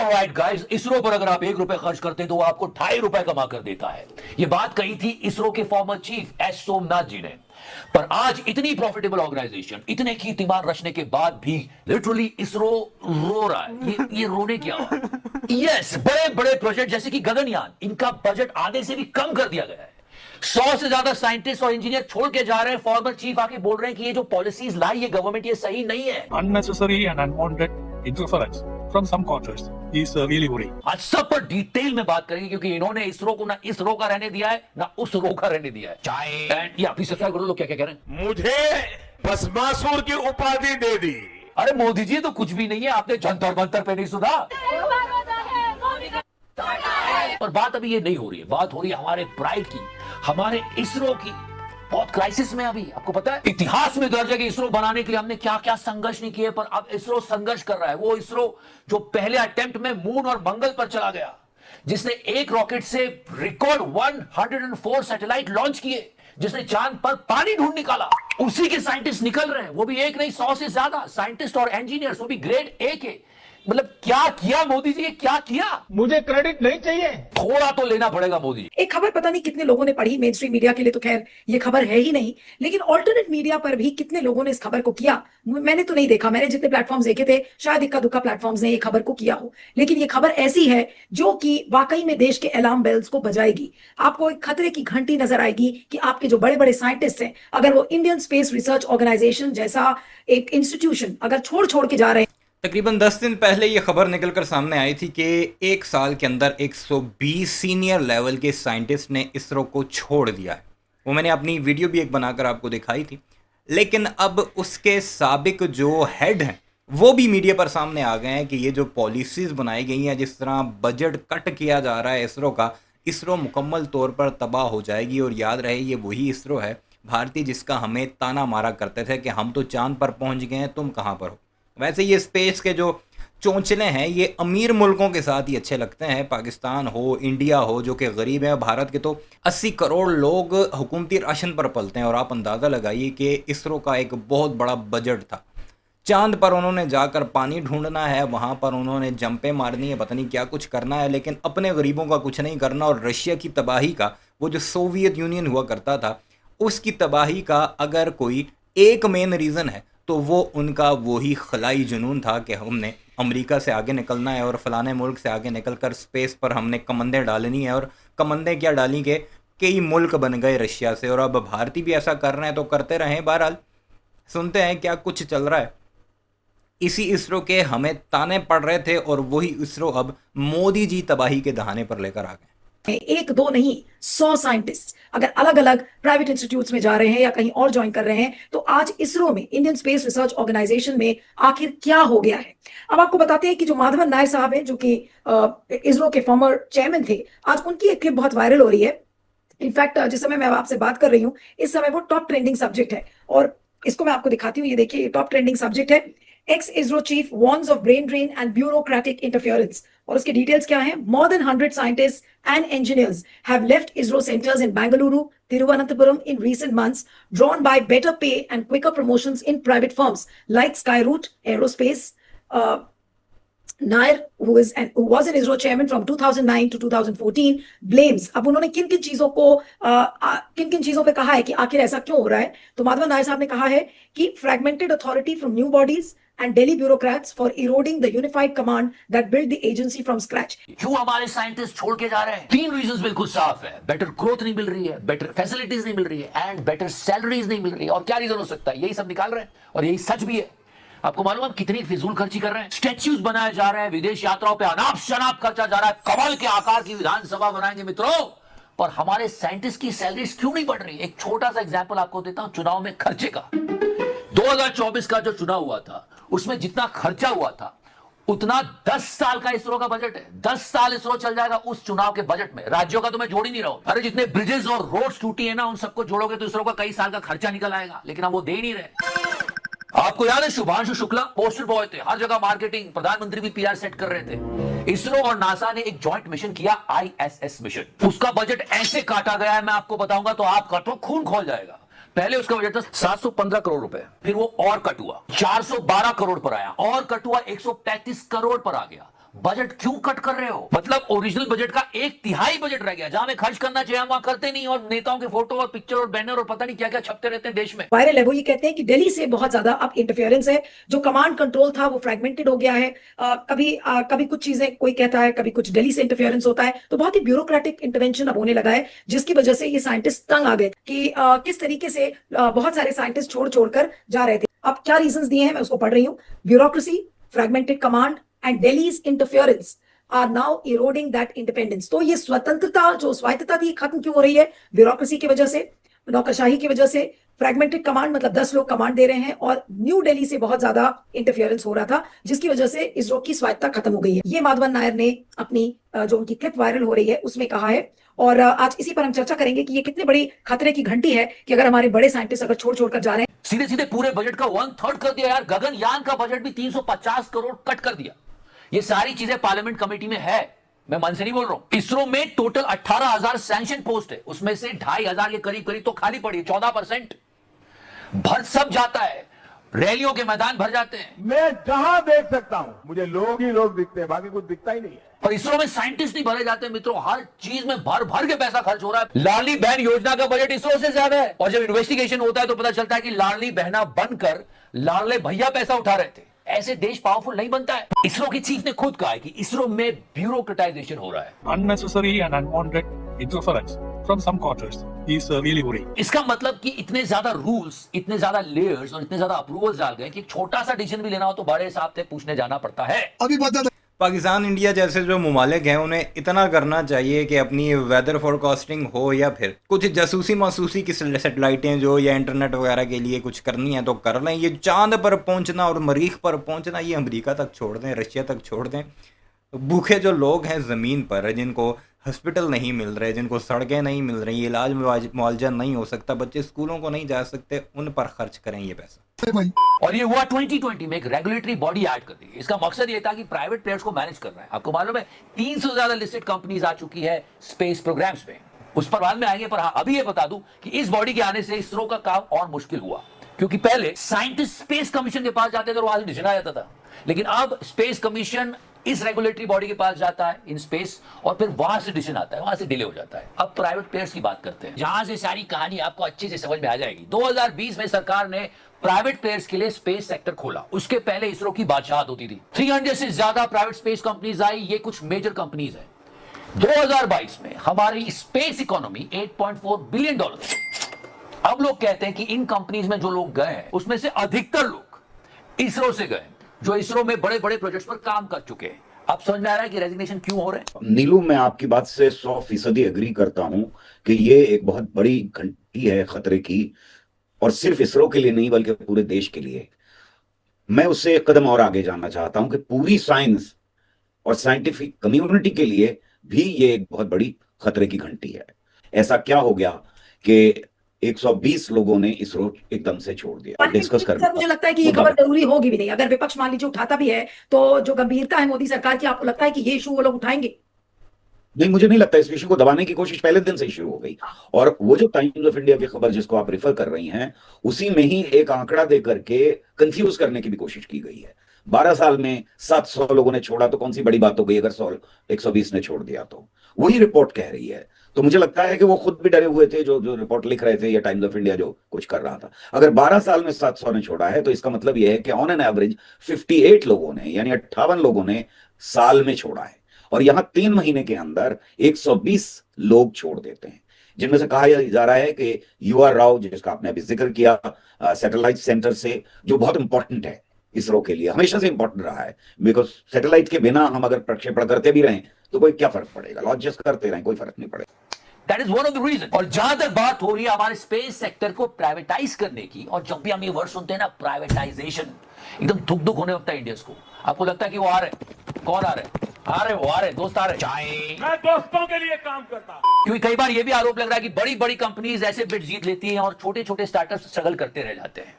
Alright guys, ISRO पर अगर आप 1 रुपए खर्च करते हैं तो वो आपको 2.5 रुपए कमा कर देता है। ये बात कही थी इसरो के फॉर्मर चीफ एस सोमनाथ जी ने। पर आज इतनी प्रॉफिटेबल ऑर्गेनाइजेशन, इतने कीर्तिमान रचने के बाद भी लिटरली इसरो रो रहा है। ये रोने क्या हुआ? यस, बड़े बड़े प्रोजेक्ट जैसे कि गगनयान, इनका बजट आधे से भी कम कर दिया गया है। 100 से ज्यादा साइंटिस्ट और इंजीनियर छोड़ के जा रहे हैं। फॉर्मर चीफ आके बोल रहे हैं कि ये जो पॉलिसीज लाई है गवर्नमेंट, ये सही नहीं है। Unnecessary and unwanted interference from some quarters is really worrying. आज सब पर डिटेल में बात करेंगे क्योंकि इन्होंने इसरो को ना इस रो का रहने दिया है ना उस रो का रहने दिया है। चाहे या प्लीज सब्सक्राइब करो। लोग क्या क्या कह रहे हैं? मुझे भस्मासुर की उपाधि दे दी। अरे मोदी जी तो कुछ भी नहीं है, आपने जंतर मंतर पे नहीं सुना। पर बात अभी ये नहीं हो रही है, बात हो रही है हमारे प्राइड की, हमारे इसरो की। बहुत क्राइसिस में अभी, आपको पता है इतिहास में दर्ज है कि इसरो बनाने के लिए हमने क्या क्या संघर्ष नहीं किए, पर अब इसरो संघर्ष कर रहा है। वो इसरो जो पहले अटेम्प्ट में मून और मंगल पर चला गया, जिसने एक रॉकेट से रिकॉर्ड 104 सैटेलाइट लॉन्च किए, जिसने चांद पर पानी ढूंढ निकाला, उसी के साइंटिस्ट निकल रहे हैं। वो भी एक नहीं 100 से ज्यादा साइंटिस्ट और इंजीनियर्स, वो भी ग्रेड ए के। मतलब क्या किया मोदी जी, क्या किया? मुझे क्रेडिट नहीं चाहिए, थोड़ा तो लेना पड़ेगा मोदी जी। एक खबर पता नहीं कितने लोगों ने पढ़ी, मेन स्ट्रीम मीडिया के लिए तो खैर ये खबर है ही नहीं, लेकिन ऑल्टरनेट मीडिया पर भी कितने लोगों ने इस खबर को किया मैंने तो नहीं देखा। मैंने जितने प्लेटफॉर्म्स देखे थे, शायद इक्का दुक्का प्लेटफॉर्म्स ने ये खबर को किया हो, लेकिन ये खबर ऐसी है जो कि वाकई में देश के अलार्म बेल्स को बजाएगी। आपको एक खतरे की घंटी नजर आएगी कि आपके जो बड़े बड़े साइंटिस्ट हैं, अगर वो इंडियन स्पेस रिसर्च ऑर्गेनाइजेशन जैसा एक इंस्टीट्यूशन अगर छोड़ के जा रहे हैं। तकरीबन 10 दिन पहले ये खबर निकलकर सामने आई थी कि एक साल के अंदर 120 सीनियर लेवल के साइंटिस्ट ने इसरो को छोड़ दिया है। वो मैंने अपनी वीडियो भी एक बनाकर आपको दिखाई थी। लेकिन अब उसके साबिक जो हेड हैं वो भी मीडिया पर सामने आ गए हैं कि ये जो पॉलिसीज़ बनाई गई हैं, जिस तरह बजट कट किया जा रहा है इसरो का, इसरो मुकम्मल तौर पर तबाह हो जाएगी। और याद रहे ये वही इसरो है भारतीय जिसका हमें ताना मारा करते थे कि हम तो चांद पर पहुंच गए हैं, तुम कहाँ पर हो। वैसे ये स्पेस के जो चोंचले हैं ये अमीर मुल्कों के साथ ही अच्छे लगते हैं, पाकिस्तान हो, इंडिया हो जो कि गरीब है। भारत के तो 80 करोड़ लोग हुकूमती राशन पर पलते हैं। और आप अंदाज़ा लगाइए कि इसरो का एक बहुत बड़ा बजट था। चांद पर उन्होंने जाकर पानी ढूंढना है, वहाँ पर उन्होंने जंपें मारनी है, पता नहीं क्या कुछ करना है, लेकिन अपने गरीबों का कुछ नहीं करना। और रशिया की तबाही का, वो जो सोवियत यूनियन हुआ करता था, उसकी तबाही का अगर कोई एक मेन रीज़न है तो वो उनका वही खलाई जुनून था कि हमने अमेरिका से आगे निकलना है और फलाने मुल्क से आगे निकलकर स्पेस पर हमने कमंदें डालनी है। और कमंदें क्या डाली कि कई मुल्क बन गए रशिया से, और अब भारतीय भी ऐसा कर रहे हैं तो करते रहें। बहरहाल सुनते हैं क्या कुछ चल रहा है। इसी इसरो के हमें ताने पड़ रहे थे और वही इसरो अब मोदी जी तबाही के दहाने पर लेकर आ गए। एक दो नहीं 100 साइंटिस्ट अगर अलग अलग प्राइवेट इंस्टीट्यूट्स में जा रहे हैं या कहीं और ज्वाइन कर रहे हैं, तो आज इसरो में, इंडियन स्पेस रिसर्च ऑर्गेनाइजेशन में आखिर क्या हो गया है। अब आपको बताते हैं कि जो माधवन नायर साहब हैं, जो कि इसरो के फॉर्मर चेयरमैन थे, आज उनकी एक क्लिप बहुत वायरल हो रही है। इनफैक्ट जिस समय मैं आपसे बात कर रही हूँ, इस समय वो टॉप ट्रेंडिंग सब्जेक्ट है, और इसको मैं आपको दिखाती हूँ। ये देखिए, ये टॉप ट्रेंडिंग सब्जेक्ट है। X ISRO chief warns of brain drain and bureaucratic interference. और उसके डिटेल्स क्या हैं? More than 100 scientist and engineers have left ISRO centres in Bengaluru, Thiruvananthapuram in recent months, drawn by better pay and quicker promotions in private firms like Skyroot Aerospace. Nair, who was an ISRO chairman from 2009 to 2014, blames। अब उन्होंने किन किन चीजों पे कहा है कि आखिर ऐसा क्यों हो रहा है, तो माधवन नायर साहब ने कहा है कि fragmented authority from new bodies and Delhi bureaucrats for eroding the unified command that built the agency from scratch। क्यों हमारे साइंटिस्ट छोड़ के जा रहे हैं? 3 रीजंस बिल्कुल साफ है। बेटर ग्रोथ नहीं मिल रही है, बेटर फैसिलिटीज नहीं मिल रही है, एंड बेटर सैलरीज नहीं मिल रही है। और क्या रीजन हो सकता है? यही सब निकाल रहे हैं और यही सच भी है। आपको मालूम है कितनी फिजूल खर्ची कर रहे हैं? स्टैच्यूज बनाए जा रहे हैं, विदेश यात्राओं पे अनाप शनाप खर्चा जा रहा है, कमल के आकार की विधानसभा बनाएंगे मित्रों, पर हमारे साइंटिस्ट की सैलरीज क्यों नहीं बढ़ रही? एक छोटा सा एग्जांपल आपको देता हूं चुनाव में खर्चे का। 2024 का जो चुनाव हुआ था, उसमें जितना खर्चा हुआ था उतना 10 साल का इसरो का बजट है। 10 साल इसरो चल जाएगा उस चुनाव के बजट में। राज्यों का तो मैं जोड़ ही नहीं रहा हूं। अरे जितने ब्रिजेस और रोड्स टूटी है ना, उन सबको जोड़ोगे तो इसरो का कई साल का खर्चा निकल आएगा, लेकिन हम वो दे नहीं रहे। आपको याद है शुभांशु शुक्ला पोस्टर बॉय थे, हर जगह मार्केटिंग, प्रधानमंत्री भी पीआर सेट कर रहे थे। इसरो और नासा ने एक जॉइंट मिशन किया, ISS मिशन। उसका बजट ऐसे काटा गया है, मैं आपको बताऊंगा तो आपका तो खून खोल जाएगा। पहले उसका बजट था 715 करोड़ रुपए, फिर वो और कट हुआ 412 करोड़ पर आया, और कट हुआ 135 करोड़ पर आ गया, बजट क्यों कट कर रहे हो? मतलब ओरिजिनल बजट का 1/3 बजट रह गया, जहां हमें खर्च करना चाहिए हम वहां करते नहीं, और नेताओं के फोटो और पिक्चर और बैनर और पता नहीं क्या क्या छपते रहते हैं देश में। वायरल है वो ये कहते हैं कि दिल्ली से बहुत ज्यादा अब इंटरफेरेंस है, जो कमांड कंट्रोल था वो फ्रेगमेंटेड हो गया है। कभी कुछ चीजें कोई कहता है, कभी कुछ दिल्ली से इंटरफेरेंस होता है, तो बहुत ही ब्यूरोक्रेटिक इंटरवेंशन अब होने लगा है, जिसकी वजह से ये साइंटिस्ट तंग आ गए कि किस तरीके से बहुत सारे साइंटिस्ट छोड़ छोड़कर जा रहे थे। अब क्या रीजंस दिए हैं मैं उसको पढ़ रही हूँ। Bureaucracy, fragmented command and Delhi's interference are now eroding that independence. तो ये स्वतंत्रता, जो स्वायत्तता थी, खत्म क्यों हो रही है? ब्यूरोक्रेसी की वजह से, नौकरशाही की वजह से। फ्रेगमेंटेड कमांड मतलब 10 लोग कमांड दे रहे हैं, और न्यू दिल्ली से बहुत ज्यादा इंटरफेरेंस हो रहा था, जिसकी वजह से इसरो की स्वायत्तता खत्म हो गई है। ये माधवन नायर ने अपनी जो उनकी क्लिप वायरल हो रही है उसमें कहा है, और आज इसी पर हम चर्चा करेंगे कि ये कितनी बड़ी खतरे की घंटी है कि अगर हमारे बड़े साइंटिस्ट अगर छोड़ छोड़ कर जा रहे हैं। सीधे सीधे पूरे बजट का 1/3 कर दिया यार। गगनयान का बजट भी 350 करोड़ कट कर दिया। ये सारी चीजें पार्लियामेंट कमेटी में है, मैं मन से नहीं बोल रहा हूं। इसरो में टोटल 18,000 सैंक्शन पोस्ट है, उसमें से 2,500 के करीब करीब तो खाली पड़ी है, 14%। भर सब जाता है, रैलियों के मैदान भर जाते हैं, मैं जहां देख सकता हूं मुझे लोग ही लोग दिखते हैं, बाकी कुछ दिखता ही नहीं है। और इसरो में साइंटिस्ट नहीं भरे जाते मित्रों। हर चीज में भर भर के पैसा खर्च हो रहा है। लाडली बहन योजना का बजट इसरो से ज्यादा है, और जब इन्वेस्टिगेशन होता है तो पता चलता है कि लाडली बहना बनकर लाडले भैया पैसा उठा रहे थे। ऐसे देश पावरफुल नहीं बनता है। इसरो की चीफ ने खुद कहा है कि इसरो में ब्यूरोक्रेटाइजेशन हो रहा है। Unnecessary and unwanted interference from some quarters is really worrying. इसका मतलब कि इतने ज्यादा रूल्स, इतने ज्यादा लेयर्स और इतने ज्यादा अप्रूवल्स डाल गए कि एक छोटा सा डिसीजन भी लेना हो तो बड़े साहब से पूछने जाना पड़ता है। पाकिस्तान, इंडिया जैसे जो ममालिक हैं उन्हें इतना करना चाहिए कि अपनी वेदर फोरकास्टिंग हो या फिर कुछ जासूसी मासूसी की सेटेलाइटें जो या इंटरनेट वगैरह के लिए कुछ करनी है तो कर लें। ये चांद पर पहुंचना और मरीख पर पहुंचना ये अमेरिका तक छोड़ दें, रशिया तक छोड़ दें। भूखे जो लोग हैं ज़मीन पर, जिनको हॉस्पिटल नहीं मिल रहे, जिनको सड़कें नहीं मिल रही, इलाज मुआवजा नहीं हो सकता, बच्चे स्कूलों को नहीं जा सकते, उन पर खर्च करें ये पैसा। और ये हुआ 2020 में एक रेगुलेटरी बॉडी ऐड कर दी। इसका मकसद ये था कि प्राइवेट प्लेयर्स को मैनेज करना है। आपको मालूम है 300 से ज्यादा लिस्टेड कंपनीज आ चुकी है स्पेस प्रोग्राम्स में, उस पर बाद में आएंगे। पर हाँ, अभी ये बता दूं कि इस बॉडी के आने से इसरो का काम और मुश्किल हुआ, क्योंकि पहले साइंटिस्ट स्पेस कमीशन के पास जाते थे और वहां से डिसीजन आ जाता था, लेकिन अब स्पेस कमीशन इस रेगुलेटरी बॉडी के पास जाता है इन स्पेस, और फिर वहां से डिसीजन आता है, वहां से डिले हो जाता है। अब प्राइवेट प्लेयर्स की बात करते हैं, जहां से सारी कहानी आपको अच्छे से समझ में आ जाएगी। 2020 में सरकार ने प्राइवेट प्लेयर्स के लिए स्पेस सेक्टर खोला। उसके पहले इसरो की बादशाहत होती थी। 300 से ज्यादा प्राइवेट स्पेस कंपनीज आई, ये कुछ मेजर कंपनीज हैं। 2022 में हमारी स्पेस इकोनॉमी $8.4 बिलियन। अब लोग कहते हैं कि इन कंपनीज में जो लोग गए हैं उसमें से अधिकतर लोग इसरो से गए, जो इसरो में बड़े बड़े प्रोजेक्ट्स पर काम कर चुके हैं। अब समझ में आ रहा है कि रेजिग्नेशन क्यों हो रहे हैं। नीलू, मैं आपकी बात से 100% एग्री करता हूं कि ये एक बहुत बड़ी घंटी है खतरे की, और सिर्फ इसरो के लिए नहीं बल्कि पूरे देश के लिए। मैं उससे एक कदम और आगे जाना चाहता हूं कि पूरी साइंस और साइंटिफिक कम्युनिटी के लिए भी ये एक बहुत बड़ी खतरे की घंटी है। ऐसा क्या हो गया कि 120 लोगों ने इसरो एकदम से छोड़ दिया? डिस्कस कर। सर, मुझे लगता है कि ये खबर जरूरी होगी भी नहीं। अगर विपक्ष मान लीजिए उठाता भी है, तो जो गंभीरता है मोदी सरकार की, आपको लगता है कि ये इशू वो लोग उठाएंगे? नहीं, मुझे नहीं लगता। इस विषय को दबाने की कोशिश पहले दिन से ही शुरू हो गई। और वो जो टाइम्स ऑफ इंडिया की खबर जिसको आप रेफर कर रही हैं, उसी में ही एक आंकड़ा देकर के कंफ्यूज करने की भी कोशिश की गई है। 12 साल में 700 लोगों ने छोड़ा तो कौन सी बड़ी बात हो गई अगर 120 ने छोड़ दिया? तो वही रिपोर्ट कह रही है। तो मुझे लगता है कि वो खुद भी डरे हुए थे जो रिपोर्ट लिख रहे थे, या टाइम्स ऑफ इंडिया जो कुछ कर रहा था। अगर 12 साल में 700 ने छोड़ा है तो इसका मतलब यह है कि ऑन एन एवरेज 58 लोगों ने, यानी 58 लोगों ने साल में छोड़ा है। और यहां 3 महीने के अंदर 120 लोग छोड़ देते हैं, जिनमें से कहा जा रहा है कि UR राव, जिसका आपने अभी जिक्र किया, सैटेलाइट सेंटर से, जो बहुत इंपॉर्टेंट है इसरो के लिए, हमेशा से इंपॉर्टेंट रहा है। बिकॉज सैटेलाइट के बिना हम अगर प्रक्षेपण करते भी रहें तो कोई क्या फर्क पड़ेगा, लॉन्च जस्ट करते रहें, कोई फर्क नहीं पड़ेगा। That is one of the reasons। और जहां तक बात हो रही है हमारे स्पेस सेक्टर को प्राइवेटाइज करने की, और जब भी हम ये वर्ड सुनते हैं ना प्राइवेटाइजेशन, एकदम दुख दुख होने लगता है इंडियंस को। आपको लगता है कि वो आ रहे, कौन आ रहे? आ रहे, वो आ रहे, दोस्त आ रहे, चाहे मैं दोस्तों के लिए काम करता हूं। क्योंकि कई बार ये भी आरोप लग रहा है कि बड़ी बड़ी कंपनीज ऐसे बिड जीत लेती हैं और छोटे छोटे स्टार्टअप स्ट्रगल करते रह जाते हैं।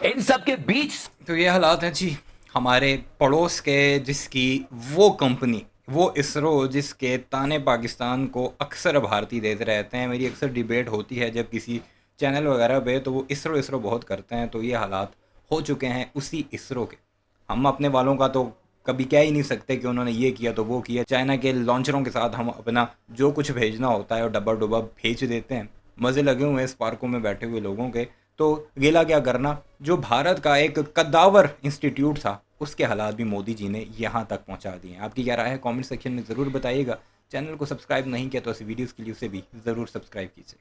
इन सब के बीच तो ये हालात हैं जी हमारे पड़ोस के, जिसकी वो कंपनी, वो इसरो, जिसके ताने पाकिस्तान को अक्सर भारतीय देते रहते हैं। मेरी अक्सर डिबेट होती है जब किसी चैनल वगैरह पे, तो वो इसरो बहुत करते हैं। तो ये हालात हो चुके हैं उसी इसरो के। हम अपने वालों का तो कभी कह ही नहीं सकते कि उन्होंने ये किया तो वो किया। चाइना के लॉन्चरों के साथ हम अपना जो कुछ भेजना होता है और डब्बा डुब्बा भेज देते हैं। मज़े लगे हुए हैं इस पार्कों में बैठे हुए लोगों के, तो गिला क्या करना। जो भारत का एक कद्दावर इंस्टीट्यूट था उसके हालात भी मोदी जी ने यहाँ तक पहुँचा दिए हैं। आपकी क्या राय है कमेंट सेक्शन में ज़रूर बताइएगा। चैनल को सब्सक्राइब नहीं किया तो ऐसी वीडियोज़ के लिए उसे भी ज़रूर सब्सक्राइब कीजिए।